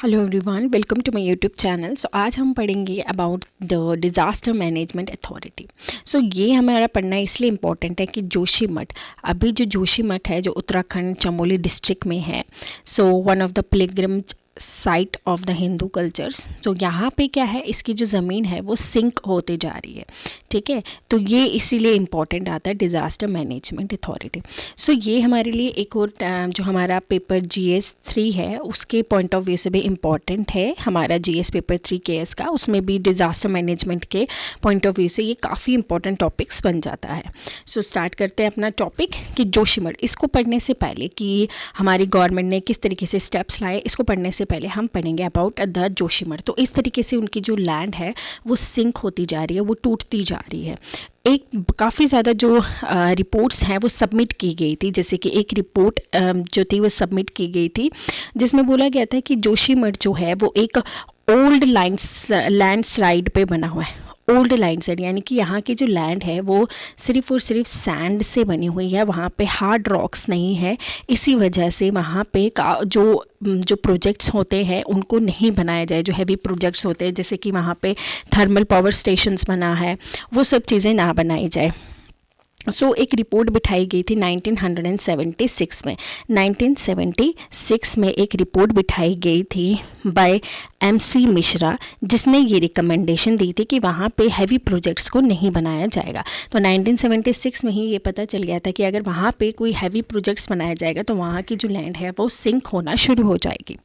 Hello everyone, welcome to my YouTube channel. So आज हम पढ़ेंगे about the disaster management authority. So ये हमारा पढ़ना इसलिए इम्पॉर्टेंट है कि जोशीमठ, अभी जो जोशीमठ है जो उत्तराखंड चमोली डिस्ट्रिक्ट में है, so one of the pilgrimage site of the Hindu cultures. तो यहाँ पे क्या है, इसकी जो ज़मीन है वो सिंक होते जा रही है, ठीक है। तो ये इसीलिए इम्पॉर्टेंट आता है डिज़ास्टर मैनेजमेंट अथॉरिटी। सो ये हमारे लिए एक और जो हमारा पेपर GS 3 है उसके पॉइंट ऑफ व्यू से भी इम्पॉर्टेंट है। हमारा GS पेपर 3 KS का, उसमें भी डिज़ास्टर मैनेजमेंट के पॉइंट ऑफ व्यू से ये काफ़ी इंपॉर्टेंट टॉपिक्स बन जाता है। सो स्टार्ट करते हैं अपना टॉपिक कि जोशीमठ। इसको पढ़ने से पहले कि हमारी गवर्नमेंट ने किस तरीके से स्टेप्स लाए, इसको पढ़ने से पहले हम पढ़ेंगे अबाउट द जोशीमठ। तो इस तरीके से उनकी जो लैंड है वो सिंक होती जा रही है, वो टूटती जा रही है। एक काफ़ी ज़्यादा जो रिपोर्ट्स हैं वो सबमिट की गई थी, जैसे कि एक रिपोर्ट जो थी वो सबमिट की गई थी जिसमें बोला गया था कि जोशीमठ जो है वो एक ओल्ड लैंडस्लाइड पे बना हुआ है। ओल्ड लैंडस्लाइड यानी कि यहाँ की जो लैंड है वो सिर्फ और सिर्फ सैंड से बनी हुई है, वहाँ पे हार्ड रॉक्स नहीं है। इसी वजह से वहाँ पे जो प्रोजेक्ट्स होते हैं उनको नहीं बनाया जाए, जो हैवी प्रोजेक्ट्स होते हैं जैसे कि वहाँ पे थर्मल पावर स्टेशंस बना है, वो सब चीज़ें ना बनाई जाए। एक रिपोर्ट बिठाई गई थी 1976 में। 1976 में एक रिपोर्ट बिठाई गई थी बाय MC मिश्रा, जिसने ये रिकमेंडेशन दी थी कि वहाँ पे हैवी प्रोजेक्ट्स को नहीं बनाया जाएगा। तो 1976 में ही ये पता चल गया था कि अगर वहाँ पे कोई हैवी प्रोजेक्ट्स बनाया जाएगा तो वहाँ की जो लैंड है वो सिंक होना शुरू हो जाएगी।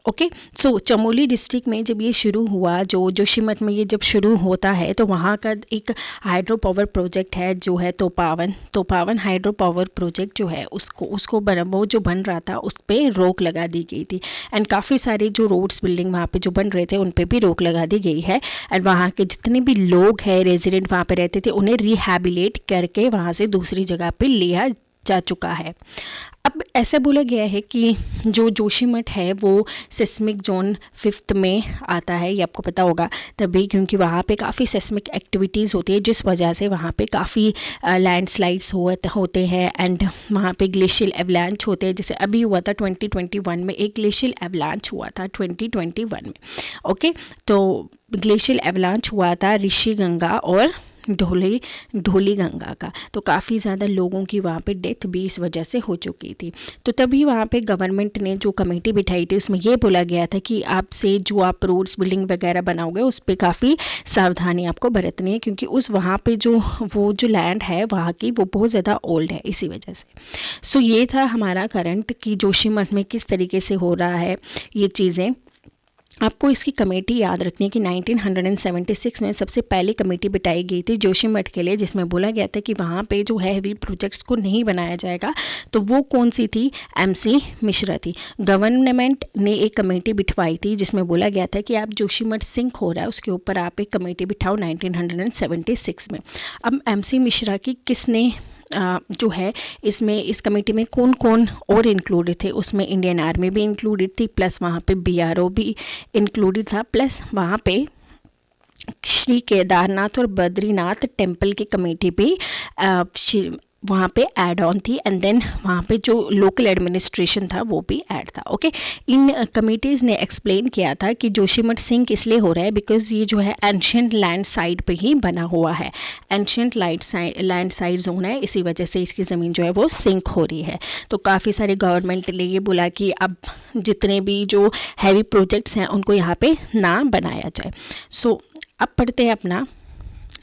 ओके, सो चमोली डिस्ट्रिक्ट में जब ये शुरू हुआ, जो जोशीमठ में ये जब शुरू होता है, तो वहाँ का एक हाइड्रो पावर प्रोजेक्ट है जो है तोपावन हाइड्रो पावर प्रोजेक्ट जो है उसको वो जो बन रहा था उस पर रोक लगा दी गई थी। एंड काफ़ी सारे जो रोड्स बिल्डिंग वहाँ पे जो बन रहे थे उन पे भी रोक लगा दी गई है। एंड वहाँ के जितने भी लोग हैं रेजिडेंट वहाँ पे रहते थे उन्हें रिहैबिलिट करके वहाँ से दूसरी जगह पे लिया जा चुका है। अब ऐसा बोला गया है कि जो जोशीमठ है वो सिस्मिक जोन 5th में आता है, ये आपको पता होगा तभी क्योंकि वहाँ पे काफ़ी सिस्मिक एक्टिविटीज़ होती है, जिस वजह से वहाँ पे काफ़ी लैंडस्लाइड्स होते हैं। एंड वहाँ पे ग्लेशियल एवलांच होते हैं, जैसे अभी हुआ था 2021 में, एक ग्लेशियल एवलांच हुआ था 2021 में। ओके, तो ग्लेशियल एवलांच हुआ था ऋषि गंगा और ढोली गंगा का। तो काफ़ी ज़्यादा लोगों की वहाँ पे डेथ भी इस वजह से हो चुकी थी। तो तभी वहाँ पे गवर्नमेंट ने जो कमेटी बिठाई थी उसमें ये बोला गया था कि आपसे जो आप रोड्स बिल्डिंग वगैरह बनाओगे उस पर काफ़ी सावधानी आपको बरतनी है, क्योंकि उस वहाँ पे वो जो लैंड है वहाँ की वो बहुत ज़्यादा ओल्ड है इसी वजह से। ये था हमारा करंट कि जोशीमठ में किस तरीके से हो रहा है ये चीज़ें। आपको इसकी कमेटी याद रखनी है कि 1976 में सबसे पहली कमेटी बिठाई गई थी जोशीमठ के लिए, जिसमें बोला गया था कि वहाँ पे जो है हैवी प्रोजेक्ट्स को नहीं बनाया जाएगा। तो वो कौन सी थी? MC मिश्रा थी। गवर्नमेंट ने एक कमेटी बिठवाई थी जिसमें बोला गया था कि आप जोशीमठ सिंक हो रहा है उसके ऊपर आप एक कमेटी बिठाओ 1976 में। अब MC मिश्रा की किसने जो है इसमें इस कमेटी में कौन कौन और इंक्लूडेड थे, उसमें इंडियन आर्मी भी इंक्लूडेड थी, प्लस वहाँ पे BRO भी इंक्लूडेड था, प्लस वहाँ पे श्री केदारनाथ और बद्रीनाथ टेम्पल की कमेटी भी वहाँ पे ऐड ऑन थी। एंड देन वहाँ पे जो लोकल एडमिनिस्ट्रेशन था वो भी ऐड था। ओके, इन कमेटीज़ ने एक्सप्लेन किया था कि जोशीमठ सिंक इसलिए हो रहा है बिकॉज ये जो है एंशियंट लैंड साइड पे ही बना हुआ है, एंशियंट लैंड साइड जोन है, इसी वजह से इसकी ज़मीन जो है वो सिंक हो रही है। तो काफ़ी सारे गवर्नमेंट ने ये बोला कि अब जितने भी जो हैवी प्रोजेक्ट्स हैं उनको यहाँ पे ना बनाया जाए। अब पढ़ते हैं अपना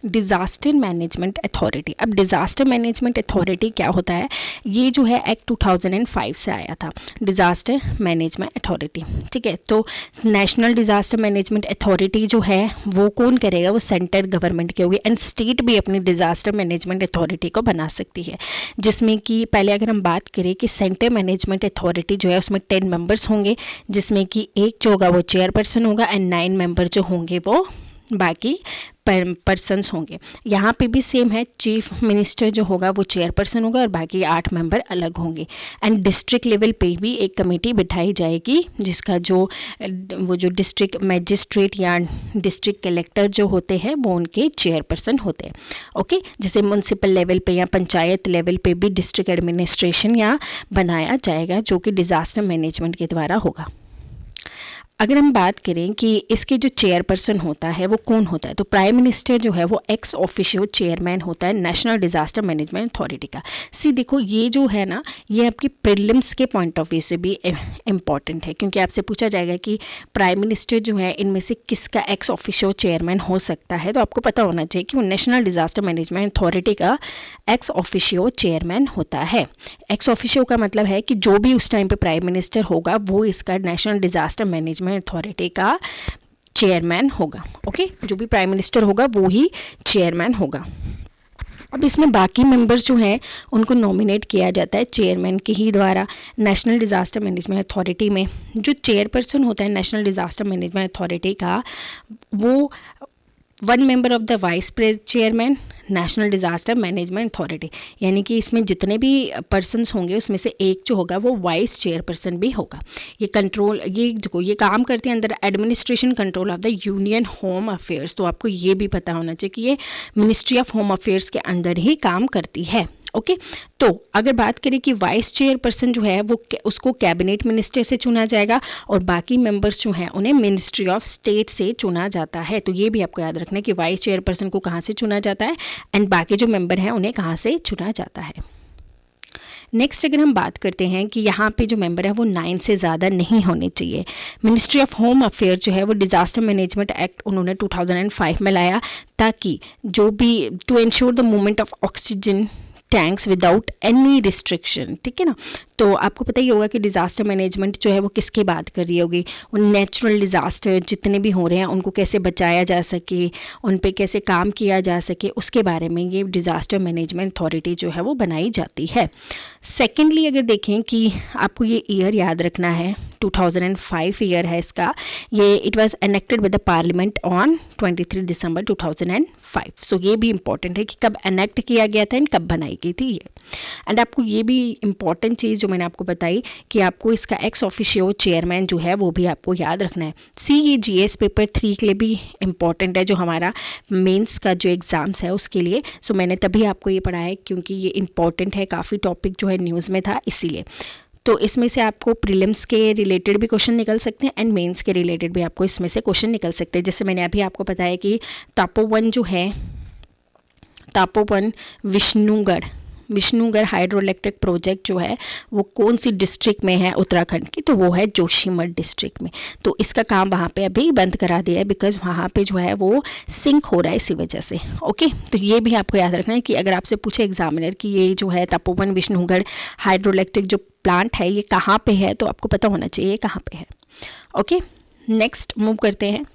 डिज़ास्टर मैनेजमेंट अथॉरिटी। अब डिज़ास्टर मैनेजमेंट अथॉरिटी क्या होता है? ये जो है एक्ट 2005 से आया था, डिज़ास्टर मैनेजमेंट अथॉरिटी, ठीक है। तो नेशनल डिज़ास्टर मैनेजमेंट अथॉरिटी जो है वो कौन करेगा? वो सेंट्रल गवर्नमेंट की होगी। एंड स्टेट भी अपनी डिज़ास्टर मैनेजमेंट अथॉरिटी को बना सकती है, जिसमें कि पहले अगर हम बात करें कि सेंट्रल मैनेजमेंट अथॉरिटी जो है उसमें 10 मेंबर्स होंगे, जिसमें कि एक जो होगा वो चेयरपर्सन होगा एंड 9 मेंबर जो होंगे वो बाकी पर्सन्स होंगे। यहाँ पे भी सेम है, चीफ मिनिस्टर जो होगा वो चेयरपर्सन होगा और बाकी 8 मेंबर अलग होंगे। एंड डिस्ट्रिक्ट लेवल पे भी एक कमेटी बिठाई जाएगी जिसका वो जो डिस्ट्रिक्ट मैजिस्ट्रेट या डिस्ट्रिक्ट कलेक्टर जो होते हैं वो उनके चेयरपर्सन होते हैं। ओके, जैसे म्यूनसिपल लेवल पे या पंचायत लेवल पे भी डिस्ट्रिक्ट एडमिनिस्ट्रेशन या बनाया जाएगा जो कि डिज़ास्टर मैनेजमेंट के द्वारा होगा। अगर हम बात करें कि इसके जो चेयरपर्सन होता है वो कौन होता है, तो प्राइम मिनिस्टर जो है वो एक्स ऑफिशियो चेयरमैन होता है नेशनल डिजास्टर मैनेजमेंट अथॉरिटी का। सी देखो, ये जो है ना, ये आपकी प्रीलिम्स के पॉइंट ऑफ व्यू से भी इम्पॉर्टेंट है, क्योंकि आपसे पूछा जाएगा कि प्राइम मिनिस्टर जो है इनमें से किसका एक्स ऑफिशियो चेयरमैन हो सकता है, तो आपको पता होना चाहिए कि वो नेशनल डिजास्टर मैनेजमेंट अथॉरिटी का एक्स ऑफिशियो चेयरमैन होता है। एक्स ऑफिशियो का मतलब है कि जो भी उस टाइम पे प्राइम मिनिस्टर होगा वो इसका नेशनल डिजास्टर मैनेजमेंट अथॉरिटी का चेयरमैन होगा। ओके, जो भी प्राइम मिनिस्टर होगा वो ही चेयरमैन होगा। अब इसमें बाकी मेंबर्स जो हैं उनको नॉमिनेट किया जाता है चेयरमैन के ही द्वारा। नेशनल डिजास्टर मैनेजमेंट अथॉरिटी में जो चेयरपर्सन होता है नेशनल डिजास्टर मैनेजमेंट अथॉरिटी का, वो 1 member of the vice president chairman national disaster management authority, यानी कि इसमें जितने भी पर्सन्स होंगे उसमें से एक जो होगा वो वाइस चेयरपर्सन भी होगा। ये कंट्रोल, ये काम करते हैं अंदर administration control of the union home affairs. तो आपको ये भी पता होना चाहिए कि ये मिनिस्ट्री ऑफ होम अफेयर्स के अंदर ही काम करती है। ओके, तो अगर बात करें कि वाइस चेयरपर्सन जो है वो उसको कैबिनेट मिनिस्टर से चुना जाएगा और बाकी मेंबर्स जो हैं उन्हें मिनिस्ट्री ऑफ स्टेट से चुना जाता है। तो ये भी आपको याद रखना है कि वाइस चेयरपर्सन को कहाँ से चुना जाता है एंड बाकी जो मेंबर हैं उन्हें कहाँ से चुना जाता है। नेक्स्ट अगर हम बात करते हैं कि यहाँ पे जो मेंबर है वो 9 से ज़्यादा नहीं होने चाहिए। मिनिस्ट्री ऑफ होम अफेयर जो है वो डिजास्टर मैनेजमेंट एक्ट उन्होंने 2005 में लाया, ताकि जो भी to ensure the movement of oxygen tanks without any restriction, ठीक है ना। तो आपको पता ही होगा कि डिज़ास्टर मैनेजमेंट जो है वो किसकी बात कर रही होगी, उन नेचुरल डिज़ास्टर जितने भी हो रहे हैं उनको कैसे बचाया जा सके, उन पे कैसे काम किया जा सके, उसके बारे में ये डिज़ास्टर मैनेजमेंट अथॉरिटी जो है वो बनाई जाती है। सेकेंडली अगर देखें कि आपको ये ईयर याद रखना है, 2005 ईयर है इसका, ये it was enacted with the parliament on 23 दिसंबर 2005। सो ये भी इंपॉर्टेंट है कि कब एनेक्ट किया गया था एंड कब बनाई गई थी ये। एंड आपको ये भी इंपॉर्टेंट चीज़ जो मैंने आपको बताई कि आपको इसका एक्स ऑफिशियो चेयरमैन जो है वो भी आपको याद रखना है। ये GS पेपर 3 के लिए भी इम्पॉर्टेंट है, जो हमारा मेंस का जो एग्ज़ाम्स है उसके लिए। सो मैंने तभी आपको ये पढ़ाया है क्योंकि ये इंपॉर्टेंट है, काफ़ी टॉपिक जो है न्यूज़ में था इसीलिए। तो इसमें से आपको प्रीलिम्स के रिलेटेड भी क्वेश्चन निकल सकते हैं एंड मेंस के रिलेटेड भी आपको इसमें से क्वेश्चन निकल सकते हैं। जैसे मैंने अभी आपको बताया कि तापोवन जो है, तापोवन विष्णुगढ़ हाइड्रो इलेक्ट्रिक प्रोजेक्ट जो है वो कौन सी डिस्ट्रिक्ट में है उत्तराखंड की, तो वो है जोशीमठ डिस्ट्रिक्ट में। तो इसका काम वहाँ पे अभी बंद करा दिया है बिकॉज वहाँ पे जो है वो सिंक हो रहा है इसी वजह से। ओके, तो ये भी आपको याद रखना है कि अगर आपसे पूछे एग्जामिनर कि ये जो है तपोवन विष्णुगढ़ हाइड्रो इलेक्ट्रिक जो प्लांट है ये कहाँ पे है, तो आपको पता होना चाहिए कहाँ पे है। ओके, नेक्स्ट मूव करते हैं।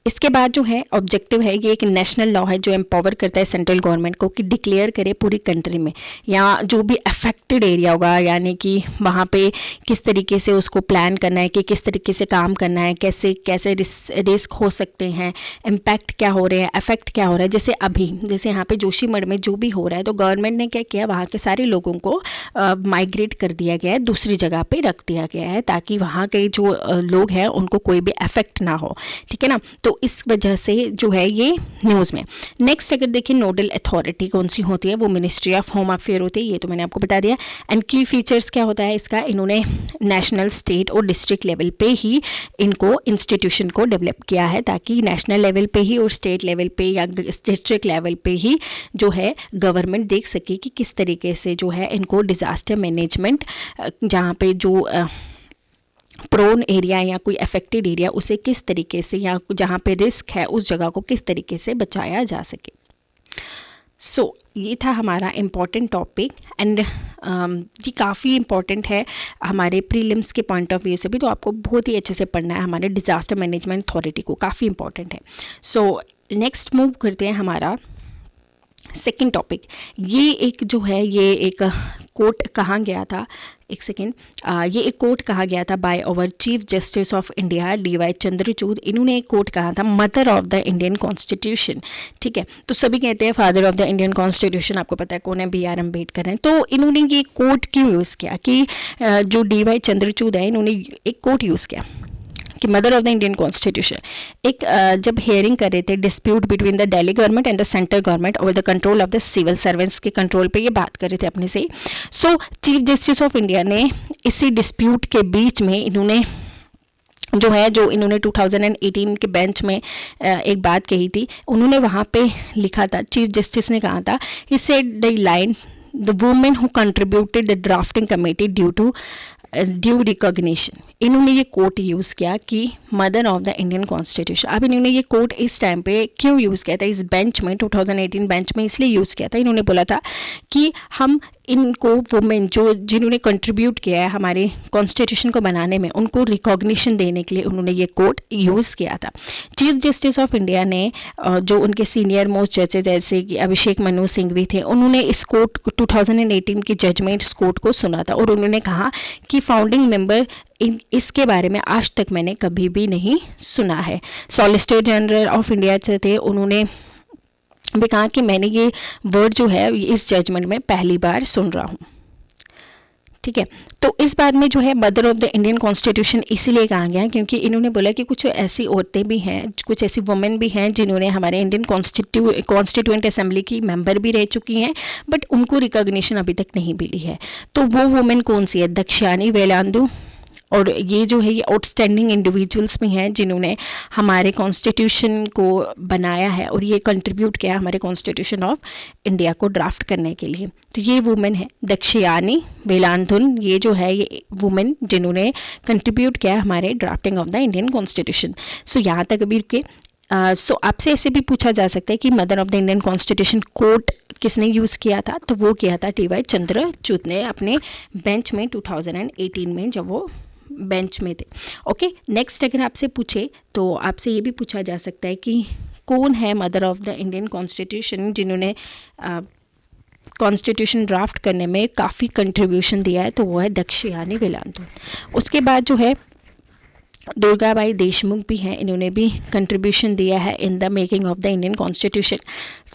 इसके बाद जो है ऑब्जेक्टिव है, ये एक नेशनल लॉ है जो एम्पावर करता है सेंट्रल गवर्नमेंट को कि डिक्लेयर करे पूरी कंट्री में या जो भी अफेक्टेड एरिया होगा, यानी कि वहाँ पे किस तरीके से उसको प्लान करना है कि किस तरीके से काम करना है, कैसे कैसे रिस्क हो सकते हैं, इम्पैक्ट क्या हो रहे हैं, अफेक्ट क्या हो रहा है। जैसे यहाँ पे जोशीमठ में जो भी हो रहा है, तो गवर्नमेंट ने क्या किया, वहाँ के सारे लोगों को माइग्रेट कर दिया गया है, दूसरी जगह पे रख दिया गया है ताकि वहाँ के जो लोग हैं उनको कोई भी अफेक्ट ना हो, ठीक है ना। तो इस वजह से जो है ये न्यूज़ में। नेक्स्ट अगर देखिए नोडल अथॉरिटी कौन सी होती है, वो मिनिस्ट्री ऑफ होम अफेयर होती है, ये तो मैंने आपको बता दिया। एंड की फीचर्स क्या होता है इसका, इन्होंने नेशनल, स्टेट और डिस्ट्रिक्ट लेवल पे ही इनको इंस्टीट्यूशन को डेवलप किया है ताकि नेशनल लेवल पे ही और स्टेट लेवल पे या डिस्ट्रिक्ट लेवल पे ही जो है गवर्नमेंट देख सके कि किस तरीके से जो है इनको डिज़ास्टर मैनेजमेंट, जहाँ पे जो प्रोन एरिया या कोई अफेक्टेड एरिया उसे किस तरीके से या जहाँ पे रिस्क है उस जगह को किस तरीके से बचाया जा सके। सो ये था हमारा इम्पॉर्टेंट टॉपिक एंड ये काफ़ी इम्पॉर्टेंट है हमारे प्रीलिम्स के पॉइंट ऑफ व्यू से भी, तो आपको बहुत ही अच्छे से पढ़ना है, हमारे डिज़ास्टर मैनेजमेंट अथॉरिटी को काफ़ी इम्पॉर्टेंट है। सो नेक्स्ट मूव करते हैं हमारा सेकेंड टॉपिक। ये एक जो है ये एक कोट कहा गया था, एक सेकेंड, ये एक कोट कहा गया था by our chief justice of India DY Chandrachud. इन्होंने एक कोट कहा था mother of the Indian constitution, ठीक है। तो सभी कहते हैं father of the Indian constitution, आपको पता है कौन है, BR अम्बेडकर हैं। तो इन्होंने ये कोट क्यों यूज़ किया कि जो DY चंद्रचूड़ है इन्होंने एक कोट यूज़ किया कि mother of the Indian constitution. एक जब हियरिंग कर रहे थे dispute between the Delhi government and the central government over the control of the civil servants के कंट्रोल पे ये बात कर रहे थे अपने से। So chief justice of India ने इसी डिस्प्यूट के बीच में इन्होंने 2018 के बेंच में एक बात कही थी। उन्होंने वहाँ पे लिखा था, चीफ जस्टिस ने कहा था, he said the line, the women who contributed the drafting committee due recognition. इन्होंने ये कोट यूज़ किया कि mother of the Indian constitution. अब इन्होंने ये कोट इस टाइम पे क्यों यूज़ किया था इस बेंच में, 2018 बेंच में इसलिए यूज़ किया था, इन्होंने बोला था कि हम इनको वुमेन जिन्होंने कंट्रीब्यूट किया है हमारे कॉन्स्टिट्यूशन को बनाने में, उनको रिकॉग्निशन देने के लिए उन्होंने ये कोट यूज़ किया था। चीफ जस्टिस ऑफ इंडिया ने जो उनके सीनियर मोस्ट जजेस जैसे कि अभिषेक मनु सिंघवी थे, उन्होंने इस कोर्ट 2018 की जजमेंट इस कोर्ट को सुना था और उन्होंने कहा कि फाउंडिंग मेंबर इसके बारे में आज तक मैंने कभी भी नहीं सुना है। सॉलिसिटर जनरल ऑफ इंडिया से थे, उन्होंने भी कहा कि मैंने ये वर्ड जो है इस जजमेंट में पहली बार सुन रहा हूँ। ठीक है, तो इस बार में जो है mother of the Indian constitution इसीलिए कहा गया क्योंकि इन्होंने बोला कि कुछ ऐसी औरतें भी हैं, कुछ ऐसी वुमेन भी हैं जिन्होंने हमारे इंडियन कॉन्स्टिट्यूएंट असेंबली की मेंबर भी रह चुकी हैं, बट उनको रिकॉग्निशन अभी तक नहीं मिली है। तो वो वुमेन कौन सी है? दक्षयानी वेलांदु। और ये जो है ये आउटस्टैंडिंग इंडिविजुअल्स भी हैं जिन्होंने हमारे कॉन्स्टिट्यूशन को बनाया है और ये कंट्रीब्यूट किया हमारे कॉन्स्टिट्यूशन ऑफ इंडिया को ड्राफ्ट करने के लिए। तो ये वुमेन है दक्षयानी वेलांधुन, ये जो है ये वुमेन जिन्होंने कंट्रीब्यूट किया हमारे drafting of the Indian constitution. So यहाँ तक अभी के सो आपसे ऐसे भी पूछा जा सकता है कि mother of the Indian constitution court किसने यूज़ किया था? तो वो किया था टी.वाई. चंद्रचूड़ ने अपने बेंच में 2018 में, जब वो बेंच में थे। ओके, नेक्स्ट अगर आपसे पूछे तो आपसे ये भी पूछा जा सकता है कि कौन है mother of the Indian constitution जिन्होंने कॉन्स्टिट्यूशन ड्राफ्ट करने में काफ़ी कंट्रीब्यूशन दिया है? तो वो है दक्षयानी वेलांधु। उसके बाद जो है दुर्गाबाई देशमुख भी हैं, इन्होंने भी कंट्रीब्यूशन दिया है in the making of the Indian constitution.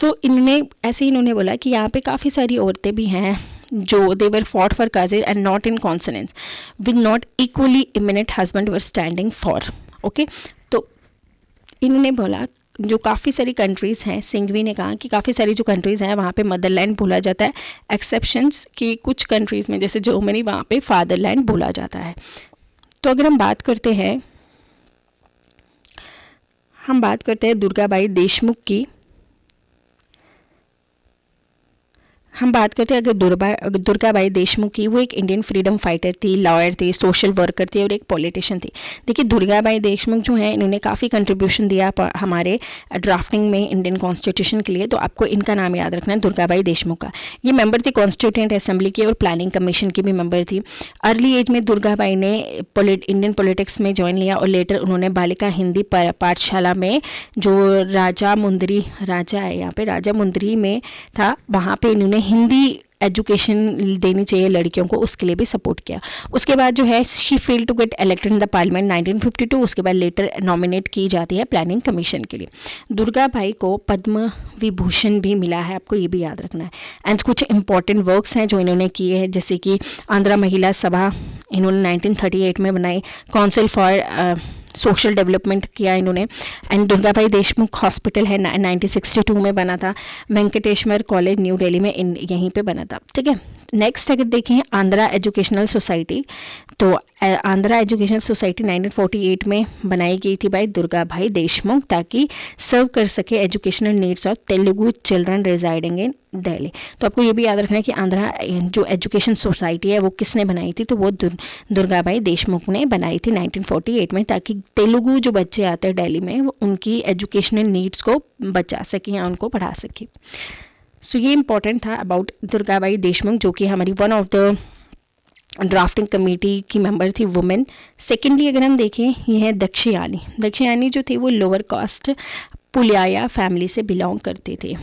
तो इन्होंने बोला कि यहाँ पे काफ़ी सारी औरतें भी हैं जो they were fought for causes and not in consonance with not equally eminent husband were standing for. Okay, तो इन्होंने बोला जो काफ़ी सारी कंट्रीज़ हैं, सिंघवी ने कहा कि काफ़ी सारी जो कंट्रीज़ हैं वहाँ पे मदरलैंड बोला जाता है, एक्सेप्शंस कि कुछ कंट्रीज़ में जैसे जर्मनी वहाँ पे फादरलैंड बोला जाता है। तो अगर हम बात करते हैं दुर्गाबाई देशमुख की, हम बात करते हैं अगर दुर्गाबाई देशमुख की, वो एक इंडियन फ्रीडम फाइटर थी, लॉयर थी, सोशल वर्कर थी और एक पॉलिटिशियन थी। देखिए दुर्गाबाई देशमुख जो है इन्होंने काफ़ी कंट्रीब्यूशन दिया हमारे ड्राफ्टिंग में इंडियन कॉन्स्टिट्यूशन के लिए, तो आपको इनका नाम याद रखना है, दुर्गाबाई देशमुख का। ये मेंबर थी कॉन्स्टिट्यूएंट असेंबली की और प्लानिंग कमीशन की भी मेंबर थी। अर्ली एज में दुर्गाबाई ने इंडियन पॉलिटिक्स में ज्वाइन लिया और लेटर उन्होंने बालिका हिंदी पाठशाला में जो राजा मुंदरी में था, वहाँ पे इन्होंने हिंदी एजुकेशन देनी चाहिए लड़कियों को, उसके लिए भी सपोर्ट किया। उसके बाद जो है she fail to get elected in the parliament 1952। उसके बाद लेटर नॉमिनेट की जाती है प्लानिंग कमीशन के लिए। दुर्गा भाई को पद्म विभूषण भी मिला है, आपको ये भी याद रखना है। एंड कुछ इंपॉर्टेंट वर्क्स हैं जो इन्होंने किए हैं, जैसे कि आंध्रा महिला सभा इन्होंने 1938 में बनाई, काउंसिल फॉर सोशल डेवलपमेंट किया इन्होंने। एंड दुर्गाबाई देशमुख हॉस्पिटल है 1962 में बना था, वेंकटेश्वर कॉलेज न्यू दिल्ली में यहीं पे बना था। ठीक है, नेक्स्ट अगर देखें आंध्रा एजुकेशनल सोसाइटी, तो आंध्रा एजुकेशनल सोसाइटी 1948 में बनाई गई थी बाय दुर्गाबाई देशमुख ताकि सर्व कर सके educational needs of Telugu children residing in Delhi. तो आपको ये भी याद रखना है कि आंध्रा जो एजुकेशन सोसाइटी है वो किसने बनाई थी? तो वो दुर्गाबाई देशमुख ने बनाई थी 1948 में, ताकि तेलुगु जो बच्चे आते हैं दिल्ली में वो उनकी एजुकेशनल नीड्स को बचा सकें या उनको पढ़ा सकें। सो ये इंपॉर्टेंट था अबाउट दुर्गाबाई देशमुख, जो कि हमारी one of the drafting committee की मेंबर थी वुमेन। सेकेंडली अगर हम देखें, ये है दक्षयानी जो थे वो लोअर कास्ट पुलियाया फैमिली से बिलोंग करते थे।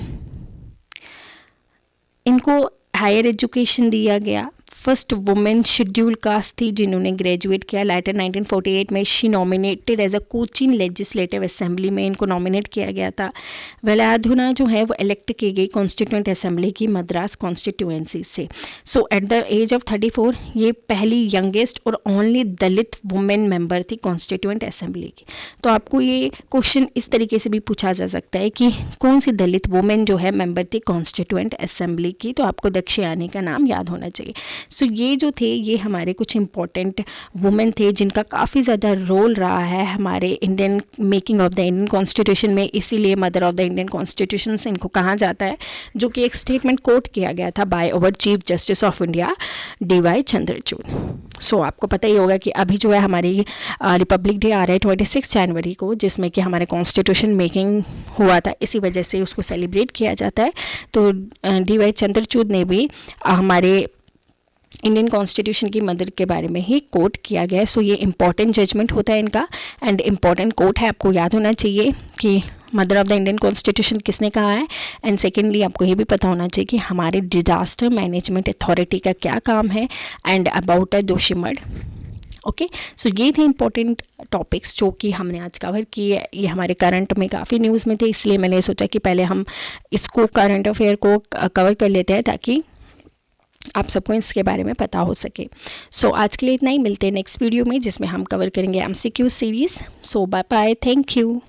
इनको हायर एजुकेशन दिया गया। फर्स्ट वुमेन शेड्यूल कास्ट थी जिन्होंने ग्रेजुएट किया। लेटर 1948 में she nominated as a Cochin legislative assembly में इनको नॉमिनेट किया गया था। वेलाधुना जो है वो इलेक्ट की गई कॉन्स्टिट्यूएंट असेंबली की मद्रास कॉन्स्टिट्यूएंसी से। सो एट द एज ऑफ 34 ये पहली यंगेस्ट और ओनली दलित वुमेन मेंबर थी कॉन्स्टिट्यूएंट असेंबली की। तो आपको ये क्वेश्चन इस तरीके से भी पूछा जा सकता है कि कौन सी दलित वुमेन जो है मेंबर थी कॉन्स्टिट्यूएंट असेंबली की? तो आपको दक्षयानी का नाम याद होना चाहिए। सो ये जो थे ये हमारे कुछ इम्पोर्टेंट वुमेन थे जिनका काफ़ी ज़्यादा रोल रहा है हमारे Indian making of the Indian constitution में, इसीलिए mother of the Indian constitution इनको कहा जाता है, जो कि एक स्टेटमेंट कोट किया गया था by our chief justice of India DY Chandrachud. So आपको पता ही होगा कि अभी जो है हमारी रिपब्लिक डे आ रहा है 26 जनवरी को, जिसमें कि हमारे कॉन्स्टिट्यूशन मेकिंग हुआ था, इसी वजह से उसको सेलिब्रेट किया जाता है। तो DY चंद्रचूड़ ने भी हमारे इंडियन कॉन्स्टिट्यूशन की मदर के बारे में ही कोट किया गया है। सो ये इंपॉर्टेंट जजमेंट होता है इनका एंड इम्पॉर्टेंट कोट है, आपको याद होना चाहिए कि mother of the Indian constitution किसने कहा है। एंड सेकेंडली आपको ये भी पता होना चाहिए कि हमारे डिजास्टर मैनेजमेंट अथॉरिटी का क्या काम है एंड अबाउट जोशीमठ। ओके, सो ये थे इंपॉर्टेंट टॉपिक्स जो कि हमने आज कवर किए। ये हमारे करंट में काफ़ी न्यूज़ में थे, इसलिए मैंने सोचा कि पहले हम इसको करंट अफेयर को कवर कर लेते हैं ताकि आप सबको इसके बारे में पता हो सके। सो आज के लिए इतना ही, मिलते हैं नेक्स्ट वीडियो में जिसमें हम कवर करेंगे MCQ series. So bye bye, thank you.